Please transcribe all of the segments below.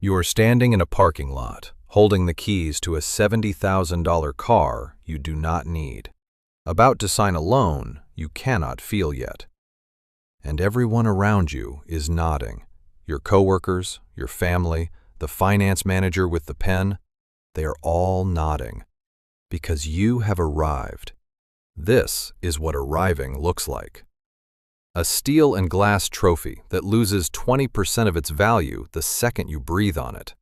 You are standing in a parking lot, holding the keys to a $70,000 car you do not need, about to sign a loan you cannot feel yet. And everyone around you is nodding. Your coworkers, your family, the finance manager with the pen, they are all nodding. Because you have arrived. This is what arriving looks like. A steel and glass trophy that loses 20% of its value the second you breathe on it.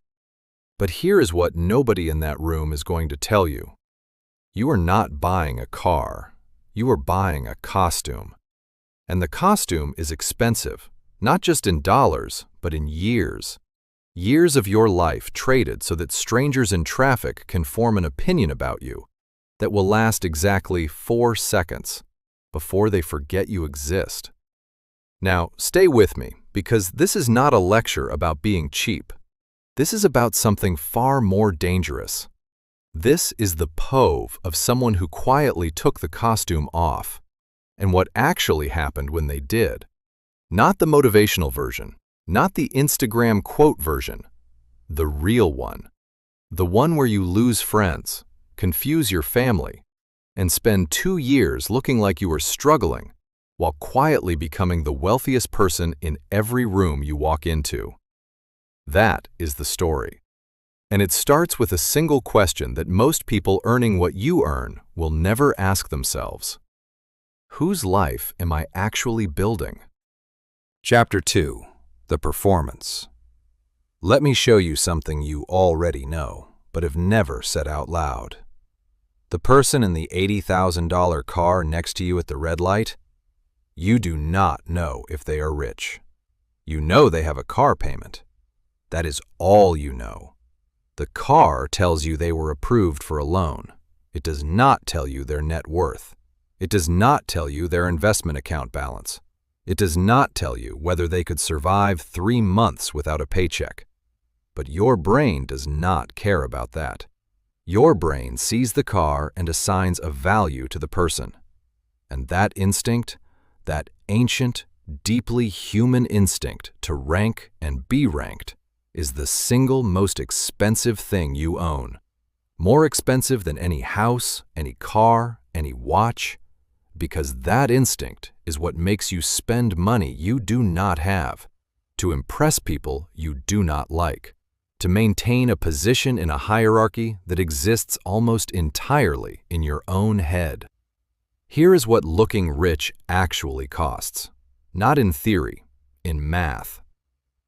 But here is what nobody in that room is going to tell you. You are not buying a car. You are buying a costume. And the costume is expensive, not just in dollars, but in years. Years of your life traded so that strangers in traffic can form an opinion about you that will last exactly 4 seconds before they forget you exist. Now, stay with me, because this is not a lecture about being cheap. This is about something far more dangerous. This is the POV of someone who quietly took the costume off, and what actually happened when they did. Not the motivational version, not the Instagram quote version, the real one. The one where you lose friends, confuse your family, and spend 2 years looking like you are struggling, while quietly becoming the wealthiest person in every room you walk into. That is the story. And it starts with a single question that most people earning what you earn will never ask themselves. Whose life am I actually building? Chapter 2. The Performance. Let me show you something you already know, but have never said out loud. The person in the $80,000 car next to you at the red light? You do not know if they are rich. You know they have a car payment. That is all you know. The car tells you they were approved for a loan. It does not tell you their net worth. It does not tell you their investment account balance. It does not tell you whether they could survive 3 months without a paycheck. But your brain does not care about that. Your brain sees the car and assigns a value to the person. And that instinct, that ancient, deeply human instinct to rank and be ranked, is the single most expensive thing you own. More expensive than any house, any car, any watch, because that instinct is what makes you spend money you do not have, to impress people you do not like, to maintain a position in a hierarchy that exists almost entirely in your own head. Here is what looking rich actually costs, not in theory, in math.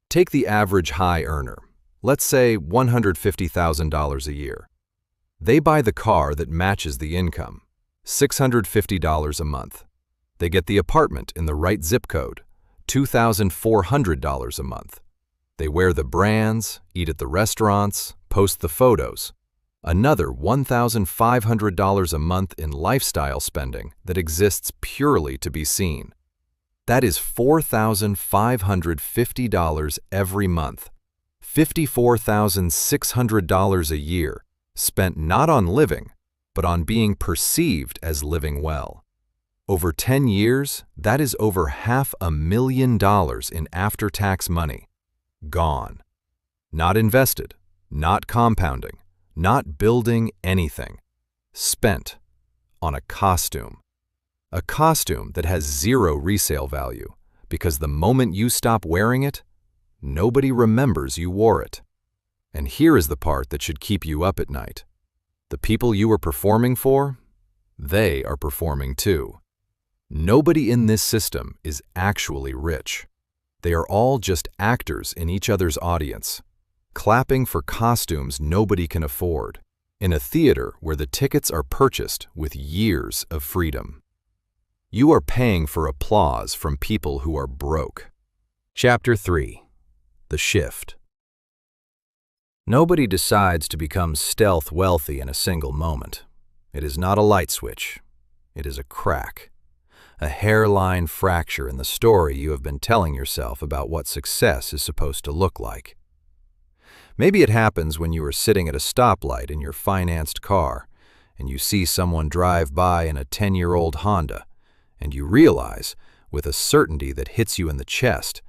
Take the average high earner, let's say $150,000 a year. They buy the car that matches the income, $650 a month. They get the apartment in the right zip code, $2,400 a month. They wear the brands, eat at the restaurants, post the photos. Another $1,500 a month in lifestyle spending that exists purely to be seen. That is $4,550 every month, $54,600 a year, spent not on living, but on being perceived as living well. Over 10 years, that is over $500,000 in after-tax money. Gone. Not invested, not compounding, not building anything. Spent on a costume. A costume that has zero resale value, because the moment you stop wearing it, nobody remembers you wore it. And here is the part that should keep you up at night. The people you are performing for, they are performing too. Nobody in this system is actually rich. They are all just actors in each other's audience, clapping for costumes nobody can afford, in a theater where the tickets are purchased with years of freedom. You are paying for applause from people who are broke. Chapter 3. The Shift. Nobody decides to become stealth wealthy in a single moment. It is not a light switch. It is a crack. A hairline fracture in the story you have been telling yourself about what success is supposed to look like. Maybe it happens when you are sitting at a stoplight in your financed car and you see someone drive by in a 10-year-old Honda, and you realize, with a certainty that hits you in the chest,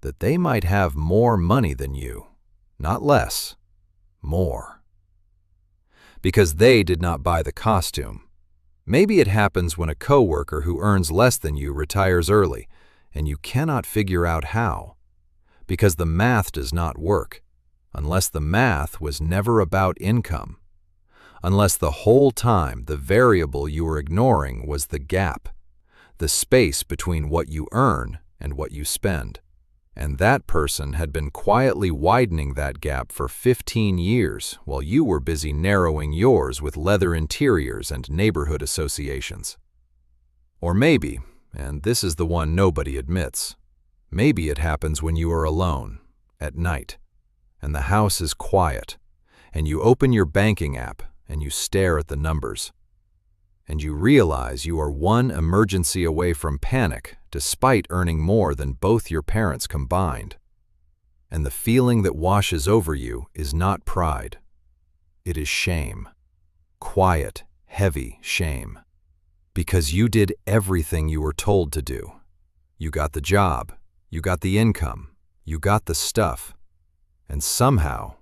that they might have more money than you. Not less, more. Because they did not buy the costume. Maybe it happens when a coworker who earns less than you retires early, and you cannot figure out how. Because the math does not work, unless the math was never about income. Unless the whole time the variable you were ignoring was the gap, the space between what you earn and what you spend. And that person had been quietly widening that gap for 15 years while you were busy narrowing yours with leather interiors and neighborhood associations. Or maybe, and this is the one nobody admits, maybe it happens when you are alone, at night, and the house is quiet, and you open your banking app and you stare at the numbers. And you realize you are one emergency away from panic despite earning more than both your parents combined. And the feeling that washes over you is not pride. It is shame. Quiet, heavy shame. Because you did everything you were told to do. You got the job, you got the income, you got the stuff, and somehow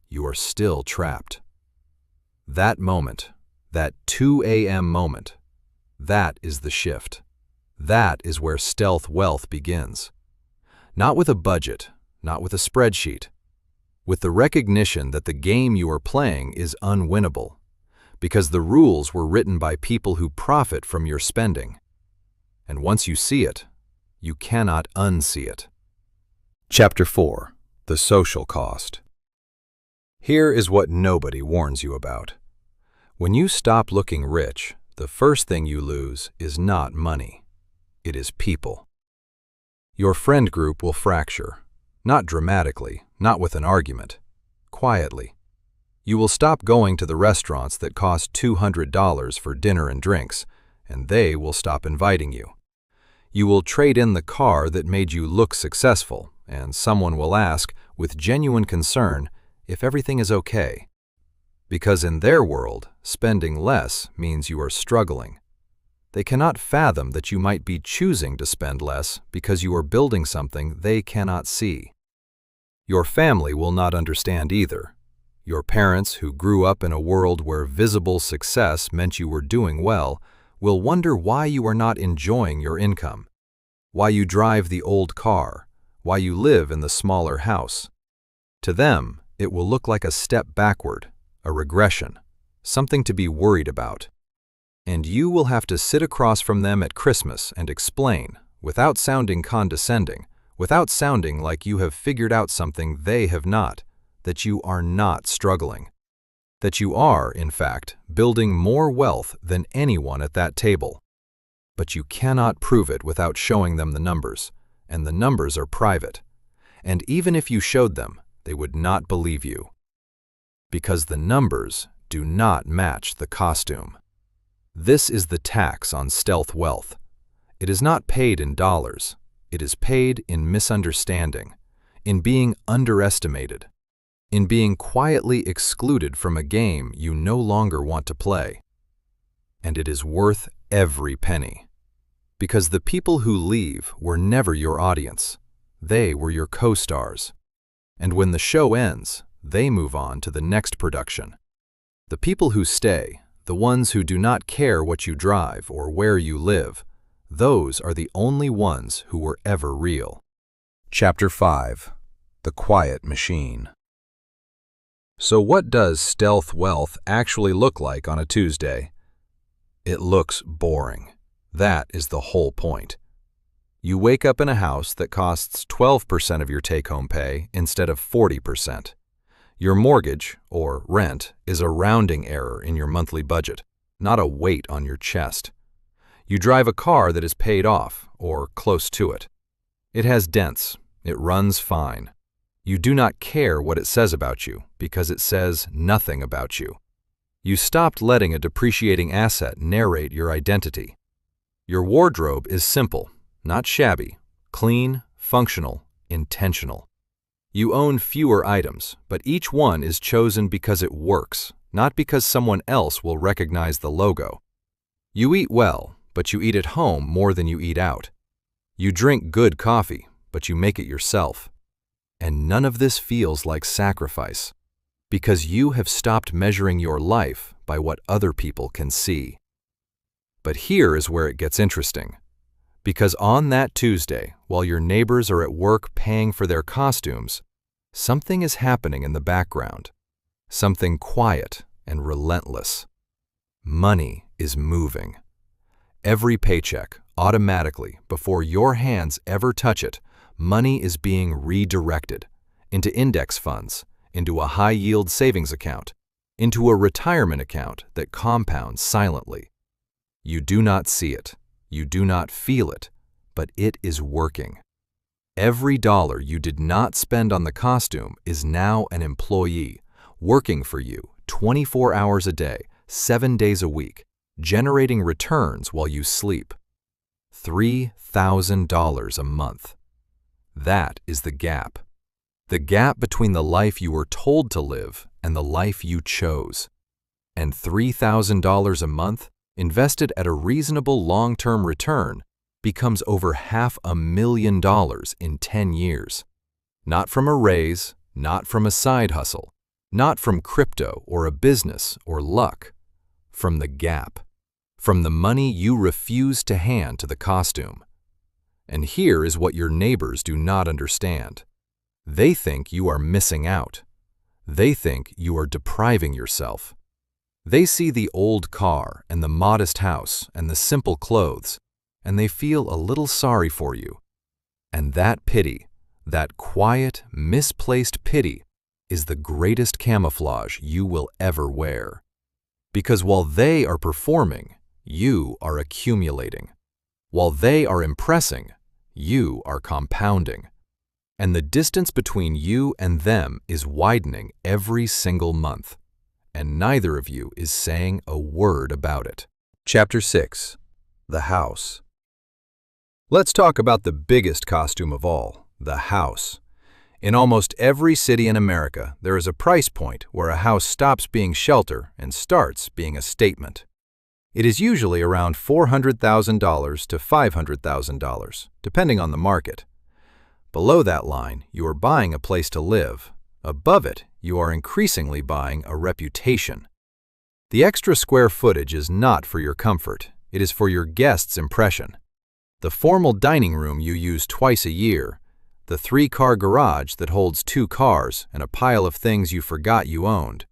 you are still trapped. That moment, that 2 a.m. moment, that is the shift. That is where stealth wealth begins. Not with a budget, not with a spreadsheet. With the recognition that the game you are playing is unwinnable, because the rules were written by people who profit from your spending. And once you see it, you cannot unsee it. Chapter 4. The Social Cost. Here is what nobody warns you about. When you stop looking rich, the first thing you lose is not money. It is people. Your friend group will fracture, not dramatically, not with an argument, quietly. You will stop going to the restaurants that cost $200 for dinner and drinks, and they will stop inviting you. You will trade in the car that made you look successful, and someone will ask, with genuine concern, if everything is okay. Because in their world, spending less means you are struggling. They cannot fathom that you might be choosing to spend less because you are building something they cannot see. Your family will not understand either. Your parents, who grew up in a world where visible success meant you were doing well, will wonder why you are not enjoying your income, why you drive the old car, why you live in the smaller house. To them, it will look like a step backward, a regression, something to be worried about. And you will have to sit across from them at Christmas and explain, without sounding condescending, without sounding like you have figured out something they have not, that you are not struggling. That you are, in fact, building more wealth than anyone at that table. But you cannot prove it without showing them the numbers, and the numbers are private. And even if you showed them, they would not believe you. Because the numbers do not match the costume. This is the tax on stealth wealth. It is not paid in dollars. It is paid in misunderstanding, in being underestimated, in being quietly excluded from a game you no longer want to play. And it is worth every penny. Because the people who leave were never your audience. They were your co-stars. And when the show ends, they move on to the next production. The people who stay, the ones who do not care what you drive or where you live, those are the only ones who were ever real. Chapter 5. The Quiet Machine. So what does stealth wealth actually look like on a Tuesday? It looks boring. That is the whole point. You wake up in a house that costs 12% of your take-home pay instead of 40%. Your mortgage, or rent, is a rounding error in your monthly budget, not a weight on your chest. You drive a car that is paid off, or close to it. It has dents. It runs fine. You do not care what it says about you, because it says nothing about you. You stopped letting a depreciating asset narrate your identity. Your wardrobe is simple, not shabby, clean, functional, intentional. You own fewer items, but each one is chosen because it works, not because someone else will recognize the logo. You eat well, but you eat at home more than you eat out. You drink good coffee, but you make it yourself. And none of this feels like sacrifice, because you have stopped measuring your life by what other people can see. But here is where it gets interesting. Because on that Tuesday, while your neighbors are at work paying for their costumes, something is happening in the background. Something quiet and relentless. Money is moving. Every paycheck, automatically, before your hands ever touch it, money is being redirected into index funds, into a high-yield savings account, into a retirement account that compounds silently. You do not see it, you do not feel it, but it is working. Every dollar you did not spend on the costume is now an employee, working for you 24 hours a day, 7 days a week, generating returns while you sleep. $3,000 a month. That is the gap. The gap between the life you were told to live and the life you chose. And $3,000 a month, invested at a reasonable long-term return, becomes over $500,000 in 10 years. Not from a raise, not from a side hustle, not from crypto or a business or luck. From the gap. From the money you refuse to hand to the costume. And here is what your neighbors do not understand. They think you are missing out. They think you are depriving yourself. They see the old car and the modest house and the simple clothes, and they feel a little sorry for you. And that pity, that quiet, misplaced pity, is the greatest camouflage you will ever wear. Because while they are performing, you are accumulating. While they are impressing, you are compounding. And the distance between you and them is widening every single month. And neither of you is saying a word about it. Chapter 6. The House. Let's talk about the biggest costume of all, the house. In almost every city in America, there is a price point where a house stops being shelter and starts being a statement. It is usually around $400,000 to $500,000, depending on the market. Below that line, you are buying a place to live. Above it, you are increasingly buying a reputation. The extra square footage is not for your comfort, it is for your guest's impression. The formal dining room you use twice a year, the 3-car garage that holds 2 cars and a pile of things you forgot you owned,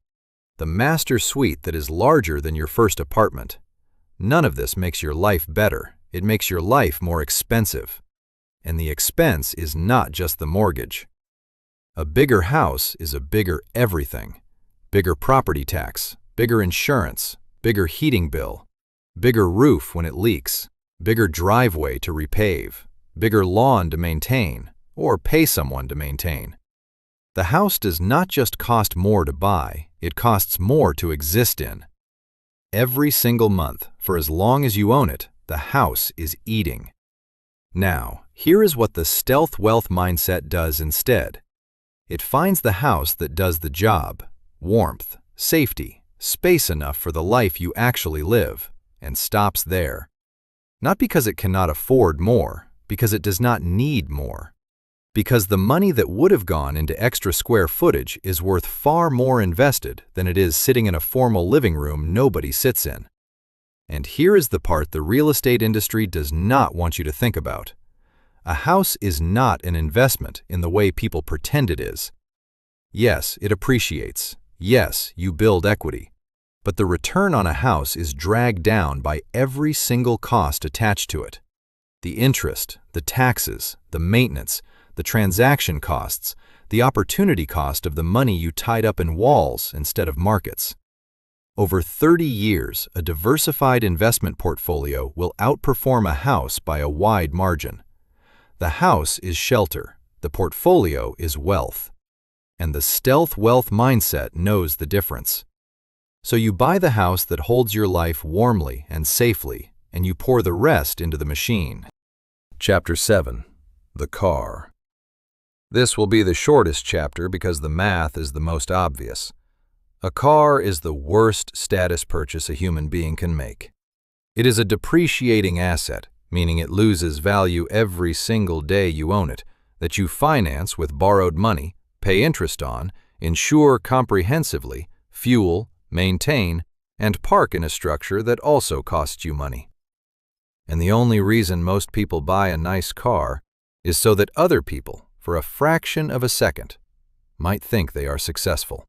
the master suite that is larger than your first apartment. None of this makes your life better, it makes your life more expensive. And the expense is not just the mortgage. A bigger house is a bigger everything. Bigger property tax, bigger insurance, bigger heating bill, bigger roof when it leaks, bigger driveway to repave, bigger lawn to maintain, or pay someone to maintain. The house does not just cost more to buy, it costs more to exist in. Every single month, for as long as you own it, the house is eating. Now, here is what the stealth wealth mindset does instead. It finds the house that does the job, warmth, safety, space enough for the life you actually live, and stops there. Not because it cannot afford more, because it does not need more. Because the money that would have gone into extra square footage is worth far more invested than it is sitting in a formal living room nobody sits in. And here is the part the real estate industry does not want you to think about. A house is not an investment in the way people pretend it is. Yes, it appreciates. Yes, you build equity. But the return on a house is dragged down by every single cost attached to it. The interest, the taxes, the maintenance, the transaction costs, the opportunity cost of the money you tied up in walls instead of markets. Over 30 years, a diversified investment portfolio will outperform a house by a wide margin. The house is shelter, the portfolio is wealth. And the stealth wealth mindset knows the difference. So you buy the house that holds your life warmly and safely, and you pour the rest into the machine. Chapter 7. The Car. This will be the shortest chapter because the math is the most obvious. A car is the worst status purchase a human being can make. It is a depreciating asset, meaning it loses value every single day you own it, that you finance with borrowed money, pay interest on, insure comprehensively, fuel, maintain, and park in a structure that also costs you money. And the only reason most people buy a nice car is so that other people, for a fraction of a second, might think they are successful.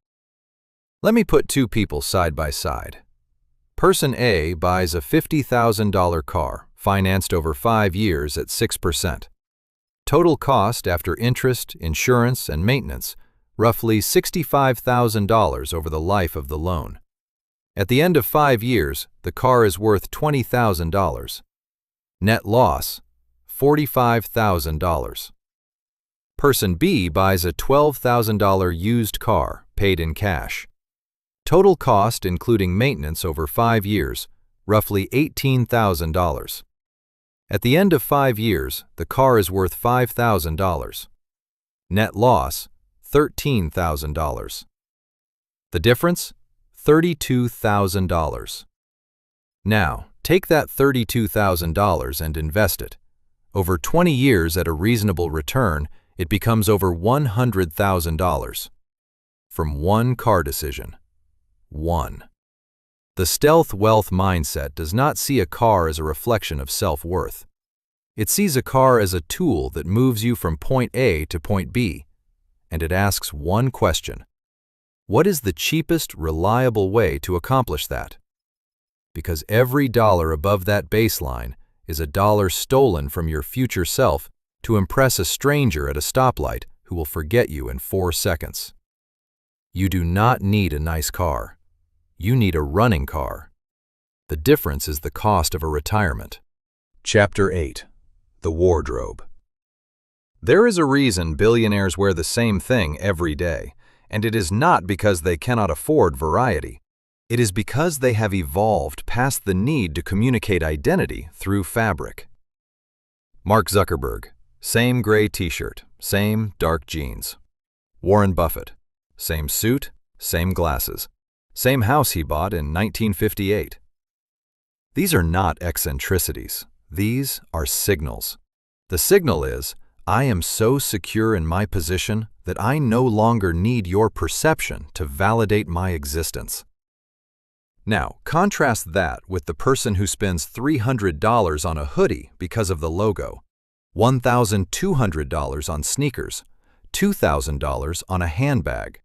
Let me put two people side by side. Person A buys a $50,000 car, financed over 5 years at 6%. Total cost after interest, insurance, and maintenance, roughly $65,000 over the life of the loan. At the end of 5 years, the car is worth $20,000. Net loss, $45,000. Person B buys a $12,000 used car, paid in cash. Total cost including maintenance over 5 years, roughly $18,000. At the end of 5 years, the car is worth $5,000. Net loss, $13,000. The difference? $32,000. Now, take that $32,000 and invest it. Over 20 years at a reasonable return, it becomes over $100,000. From one car decision. One. The stealth wealth mindset does not see a car as a reflection of self-worth. It sees a car as a tool that moves you from point A to point B, and it asks one question: what is the cheapest, reliable way to accomplish that? Because every dollar above that baseline is a dollar stolen from your future self to impress a stranger at a stoplight who will forget you in 4 seconds. You do not need a nice car. You need a running car. The difference is the cost of a retirement. Chapter 8. The Wardrobe. There is a reason billionaires wear the same thing every day, and it is not because they cannot afford variety. It is because they have evolved past the need to communicate identity through fabric. Mark Zuckerberg, same gray t-shirt, same dark jeans. Warren Buffett, same suit, same glasses, same house he bought in 1958. These are not eccentricities. These are signals. The signal is, I am so secure in my position that I no longer need your perception to validate my existence. Now, contrast that with the person who spends $300 on a hoodie because of the logo, $1,200 on sneakers, $2,000 on a handbag.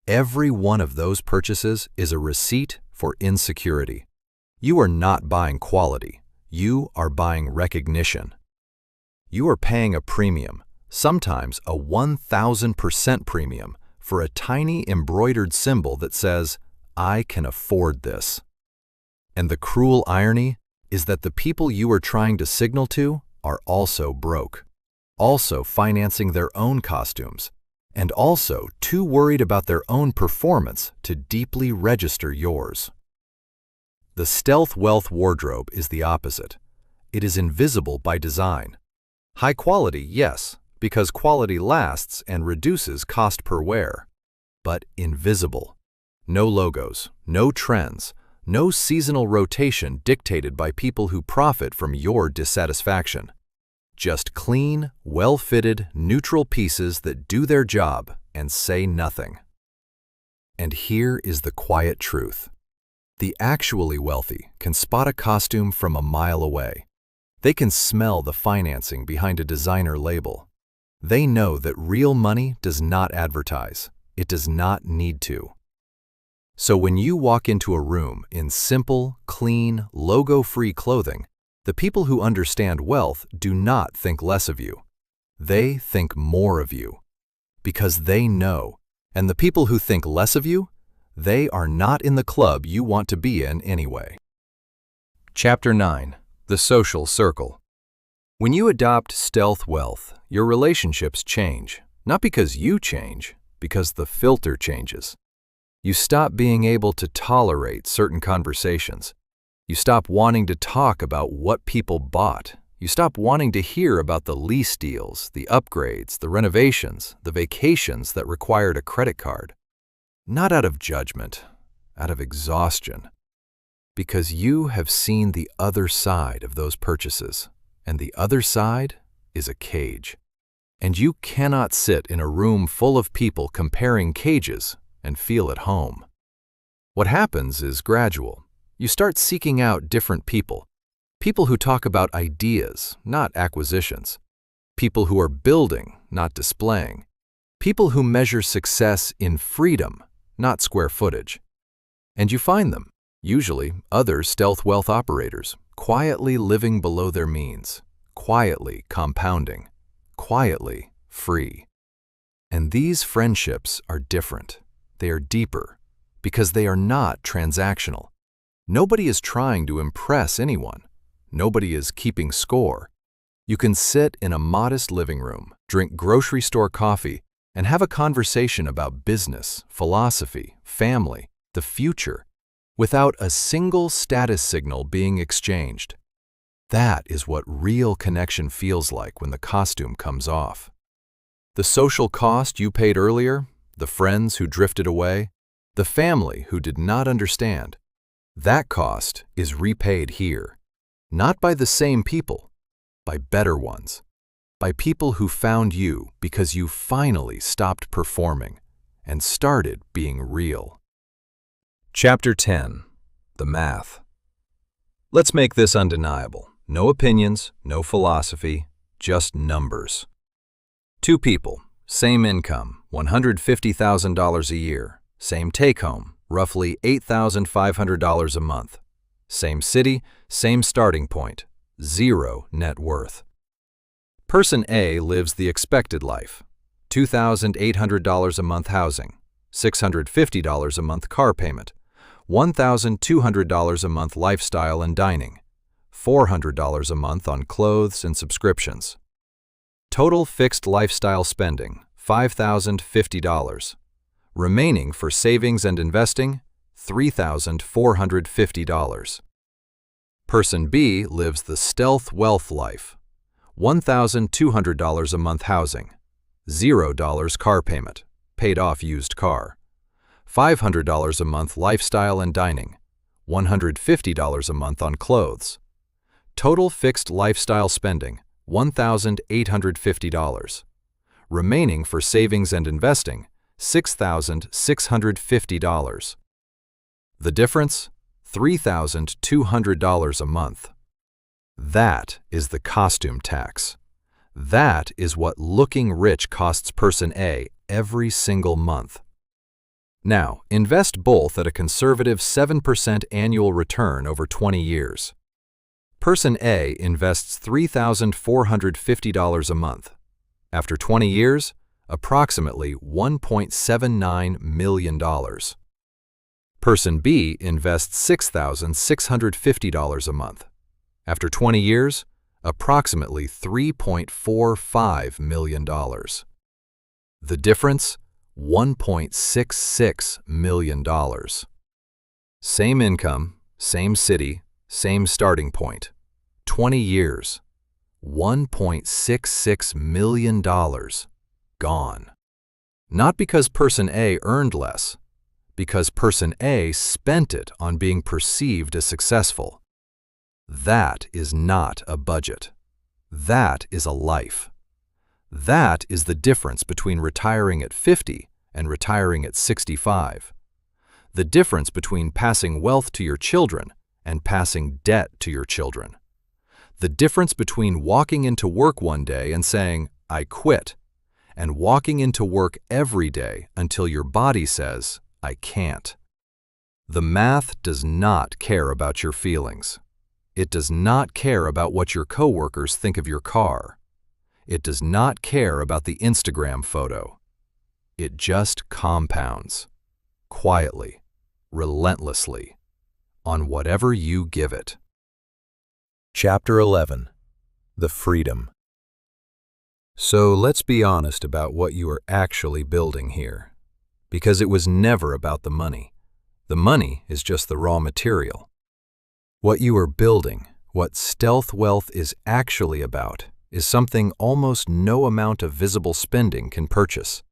Every one of those purchases is a receipt for insecurity. You are not buying quality. You are buying recognition. You are paying a premium, sometimes a 1,000% premium, for a tiny embroidered symbol that says, I can afford this. And the cruel irony is that the people you are trying to signal to are also broke, also financing their own costumes, and also too worried about their own performance to deeply register yours. The stealth wealth wardrobe is the opposite. It is invisible by design. High quality, yes, because quality lasts and reduces cost per wear. But invisible. No logos, no trends, no seasonal rotation dictated by people who profit from your dissatisfaction. Just clean, well-fitted, neutral pieces that do their job and say nothing. And here is the quiet truth. The actually wealthy can spot a costume from a mile away. They can smell the financing behind a designer label. They know that real money does not advertise. It does not need to. So when you walk into a room in simple, clean, logo-free clothing, the people who understand wealth do not think less of you. They think more of you. Because they know. And the people who think less of you, they are not in the club you want to be in anyway. Chapter 9. The Social Circle. When you adopt stealth wealth, your relationships change. Not because you change, because the filter changes. You stop being able to tolerate certain conversations. You stop wanting to talk about what people bought. You stop wanting to hear about the lease deals, the upgrades, the renovations, the vacations that required a credit card. Not out of judgment, out of exhaustion. Because you have seen the other side of those purchases, and the other side is a cage. And you cannot sit in a room full of people comparing cages and feel at home. What happens is gradual. You start seeking out different people. People who talk about ideas, not acquisitions. People who are building, not displaying. People who measure success in freedom, not square footage. And you find them, usually other stealth wealth operators, quietly living below their means, quietly compounding, quietly free. And these friendships are different. They are deeper, because they are not transactional. Nobody is trying to impress anyone. Nobody is keeping score. You can sit in a modest living room, drink grocery store coffee, and have a conversation about business, philosophy, family, the future, without a single status signal being exchanged. That is what real connection feels like when the costume comes off. The social cost you paid earlier, the friends who drifted away, the family who did not understand, that cost is repaid here, not by the same people, by better ones, by people who found you because you finally stopped performing and started being real. Chapter 10. The Math. Let's make this undeniable. No opinions, no philosophy, just numbers. Two people, same income, $150,000 a year, same take-home, roughly $8,500 a month. Same city, same starting point, zero net worth. Person A lives the expected life, $2,800 a month housing, $650 a month car payment, $1,200 a month lifestyle and dining, $400 a month on clothes and subscriptions. Total fixed lifestyle spending, $5,050. Remaining for savings and investing, $3,450. Person B lives the stealth wealth life, $1,200 a month housing, $0 car payment, paid off used car, $500 a month lifestyle and dining, $150 a month on clothes. Total fixed lifestyle spending, $1,850. Remaining for savings and investing, $6,650. The difference? $3,200 a month. That is the costume tax. That is what looking rich costs person A every single month. Now, invest both at a conservative 7% annual return over 20 years. Person A invests $3,450 a month. After 20 years, approximately $1.79 million. Person B invests $6,650 a month. After 20 years, approximately $3.45 million. The difference? $1.66 million. Same income, same city, same starting point. 20 years. $1.66 million. Gone. Not because person A earned less, because person A spent it on being perceived as successful. That is not a budget. That is a life. That is the difference between retiring at 50 and retiring at 65. The difference between passing wealth to your children and passing debt to your children. The difference between walking into work one day and saying, "I quit," and walking into work every day until your body says, "I can't." The math does not care about your feelings. It does not care about what your coworkers think of your car. It does not care about the Instagram photo. It just compounds, quietly, relentlessly, on whatever you give it. Chapter 11. The Freedom. So let's be honest about what you are actually building here, because it was never about the money. The money is just the raw material. What you are building, what stealth wealth is actually about, is something almost no amount of visible spending can purchase.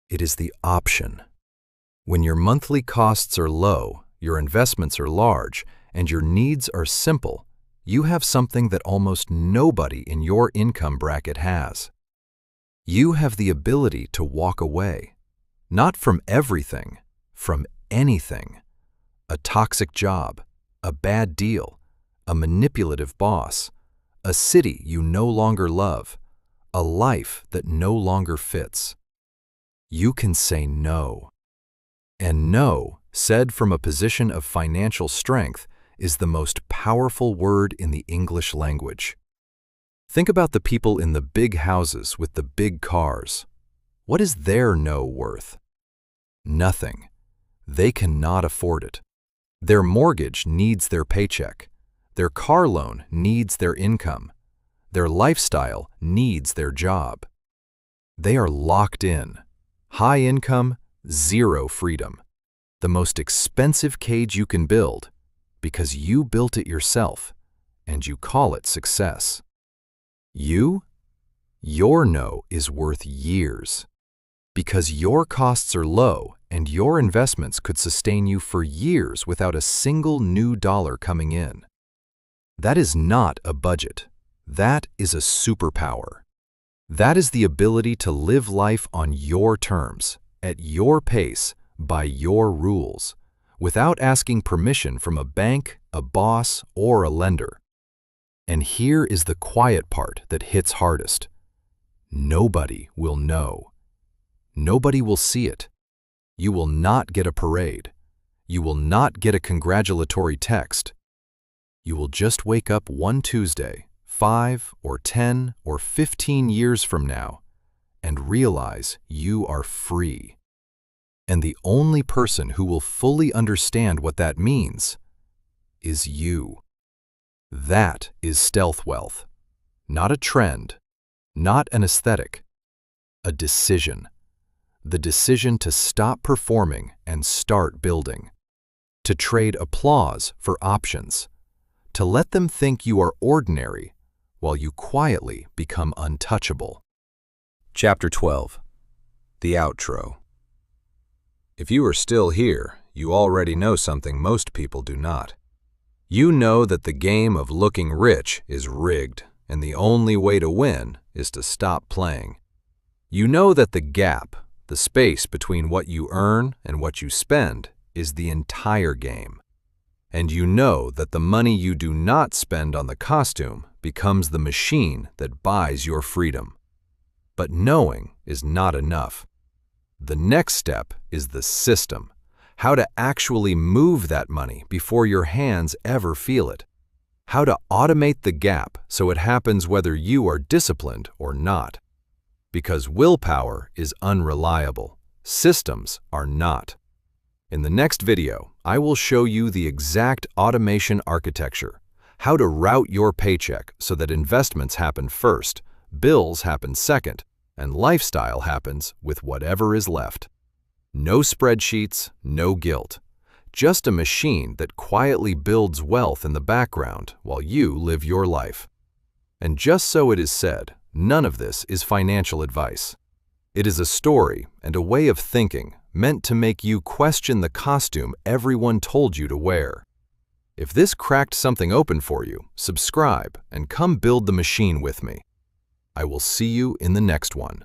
It is the option. When your monthly costs are low, your investments are large, and your needs are simple, you have something that almost nobody in your income bracket has. You have the ability to walk away, not from everything, from anything. A toxic job, a bad deal, a manipulative boss, a city you no longer love, a life that no longer fits. You can say no. And no, said from a position of financial strength, is the most powerful word in the English language. Think about the people in the big houses with the big cars. What is their no worth? Nothing. They cannot afford it. Their mortgage needs their paycheck. Their car loan needs their income. Their lifestyle needs their job. They are locked in. High income, zero freedom. The most expensive cage you can build because you built it yourself and you call it success. Your no is worth years because your costs are low and your investments could sustain you for years without a single new dollar coming in. That is not a budget. That is a superpower. That is the ability to live life on your terms, at your pace, by your rules, without asking permission from a bank, a boss, or a lender. And here is the quiet part that hits hardest. Nobody will know. Nobody will see it. You will not get a parade. You will not get a congratulatory text. You will just wake up one Tuesday, 5 or 10 or 15 years from now, and realize you are free. And the only person who will fully understand what that means is you. That is stealth wealth. Not a trend, not an aesthetic, a decision. The decision to stop performing and start building. To trade applause for options. To let them think you are ordinary while you quietly become untouchable. Chapter 12. The Outro. If you are still here, you already know something most people do not. You know that the game of looking rich is rigged, and the only way to win is to stop playing. You know that the gap, the space between what you earn and what you spend, is the entire game. And you know that the money you do not spend on the costume becomes the machine that buys your freedom. But knowing is not enough. The next step is the system. How to actually move that money before your hands ever feel it. How to automate the gap so it happens whether you are disciplined or not. Because willpower is unreliable. Systems are not. In the next video, I will show you the exact automation architecture, how to route your paycheck so that investments happen first, bills happen second, and lifestyle happens with whatever is left. No spreadsheets, no guilt. Just a machine that quietly builds wealth in the background while you live your life. And just so it is said, none of this is financial advice. It is a story and a way of thinking meant to make you question the costume everyone told you to wear. If this cracked something open for you, subscribe and come build the machine with me. I will see you in the next one.